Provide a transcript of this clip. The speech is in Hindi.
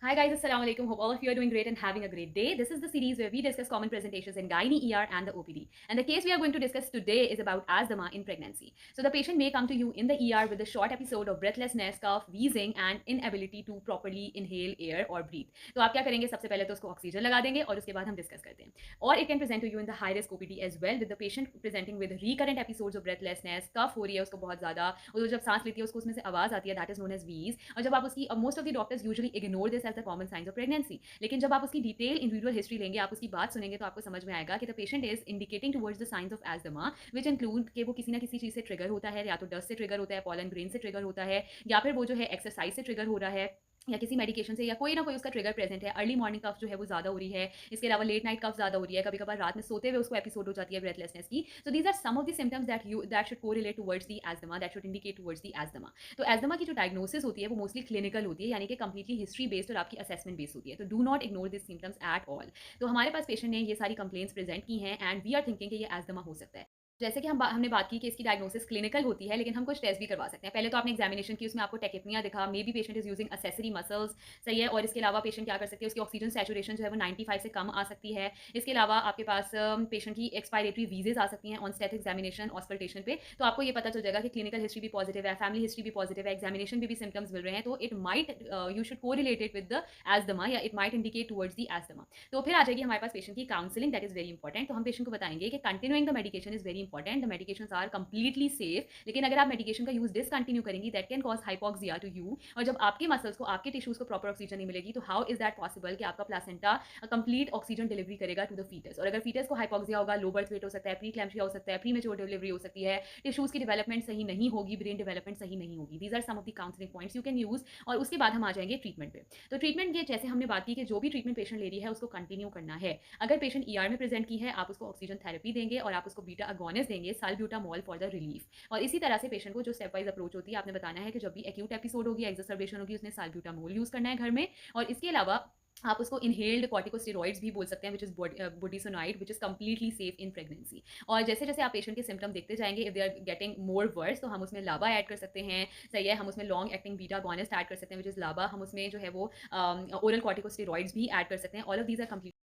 Hi guys, assalamu alaikum. Hope all of you are doing great and having a great day. This is the series where we discuss common presentations in gynae, ER and the OPD. And the case we are going to discuss today is about asthma in pregnancy. So the patient may come to you in the ER with a short episode of breathlessness, cough, wheezing and inability to properly inhale air or breathe. तो आप क्या करेंगे? सबसे पहले तो उसको ऑक्सीजन लगा देंगे और उसके बाद हम डिस्कस करते हैं. Or it can present to you in the high risk OPD as well, with the patient presenting with recurrent episodes of breathlessness, cough हो रही है उसको बहुत ज़्यादा, और जब सांस लेती है उसको उसमें से आवाज़ आती है, that is known as wheeze. और जब आप उसकी most of the doctors usually ignore this as the common science of pregnancy, लेकिन जब आप उसकी डिटेल इंडिविजुअल हिस्ट्री लेंगे, आप उसकी बात सुनेंगे, तो आपको समझ में आएगा कि the patient is indicating towards the science of asthma, which include कि वो किसी ना किसी चीज़ से ट्रिगर होता है, या तो डस्ट से ट्रिगर होता है, पॉलन ग्रेन से ट्रिगर होता है, या फिर वो जो है एक्सरसाइज से ट्रिगर हो रहा है, या किसी मेडिकेशन से, या कोई ना कोई उसका ट्रिगर प्रेजेंट है. अर्ली मॉर्निंग कफ जो है वो ज़्यादा हो रही है, इसके अलावा लेट नाइट कफ ज़्यादा हो रही है, कभी कभार रात में सोते हुए उसको एपिसोड हो जाती है ब्रेथलेसनेस की. So these are some of the symptoms that should correlate towards the asthma, that should indicate towards the asthma. तो एस्थमा की जो डायग्नोसिस होती है वो मोस्टली क्लिनिकल होती है, यानी कि कंप्लीटली हिस्ट्री बेस्ड और आपकी असेसमेंट बेस्ड होती है. तो do not ignore this symptoms at all. तो हमारे पास पेशेंट ने ये सारी कंप्लेंट्स प्रेजेंट की हैं एंड वी आर थिंकिंग कि ये एस्थमा हो सकता है. जैसे कि हमने बात की कि इसकी डायग्नोसिस क्लिनिकल होती है, लेकिन हम कुछ टेस्ट भी करवा सकते हैं. पहले तो आपने एग्जामिनेशन की, उसमें आपको टेकिपनिया दिखा, may be patient is using accessory muscles, सही है. और इसके अलावा पेशेंट क्या कर सकते हैं, उसकी ऑक्सीजन सैचुरेशन जो है वो 95 से कम आ सकती है. इसके अलावा आपके पास पेशेंट की एक्सपायरेटरी वीजेज आ सकती हैं ऑन स्टेथ एग्जामिनेशन ऑस्कल्टेशन पे. तो आपको ये पता चल जाएगा कि क्लिनिकल हिस्ट्री भी पॉजिटिव है, फैमिली हिस्ट्री भी पॉजिटिव है, एग्जामिनेशन भी सिम्टम्स मिल रहे हैं. तो it might you should correlated with the asthma, या it might indicate towards the asthma. तो फिर आ जाएगी हमारे पास पेशेंट की counselling, that is very important. तो हम पेशेंट को बताएंगे कि continuing the medication is very important. The medication are completely safe, लेकिन अगर आप मेडिकेशन का यूज डिसकंटिन्यू करेंगी, that can cause hypoxia to you. और जब आपके मसल्स को, आपके टिश्यूज को प्रॉपर ऑक्सीजन नहीं मिलेगी, तो हाउ इज दैट पॉसिबल कि आपका प्लासेंटा कंप्लीट ऑक्सीजन डिलीवरी करेगा टू द फीटस. और अगर फीटस को हाइपोक्सिया होगा, लो बर्थ वेट हो सकता है, प्री क्लैम्शिया हो सकता है, प्री मेच्योर डिलीवरी हो सकती है, टिश्यूज की डेवलपमेंट सही नहीं होगी, ब्रेन डेवलपमेंट सही नहीं होगी. These are some of the counselling points you can use. और उसके बाद हम आ जाएंगे ट्रीटमेंट पे. तो ट्रीटमेंट के जैसे हमने बात की कि जो भी ट्रीटमेंट पेशेंट ले रही है उसको कंटिन्यू करना है. अगर पेशेंट ईआर में प्रेजेंट की है, आप उसको ऑक्सीजन थेरेपी देंगे और आप उसको बीटा अगोनिस्ट देंगे, साल्ब्यूटामॉल फॉर द रिलीफ. और इसी तरह से पेशेंट को जो स्टेप वाइज अप्रोच होती है, आपने बताना है कि जब भी एक्यूट एपिसोड होगी, एक्सरबेशन होगी, उसने साल्ब्यूटामोल यूज करना है घर में. और इसके अलावा आप उसको इनहेल्ड कॉर्टिकोस्टेरॉइड्स भी बोल सकते हैं, which is budesonide, which is completely safe in pregnancy. और जैसे जैसे आप पेशेंट के सिम्टम देखते जाएंगे, if they are getting more worse, तो हम उसमें लाबा ऐड कर सकते हैं, सही है. हम उसमें long acting beta agonist add कर सकते हैं, विच इज लाबा. हम उसमें जो है वो ओरल कॉर्टिकोस्टेरॉइड्स भी ऐड कर सकते हैं. All of these are complete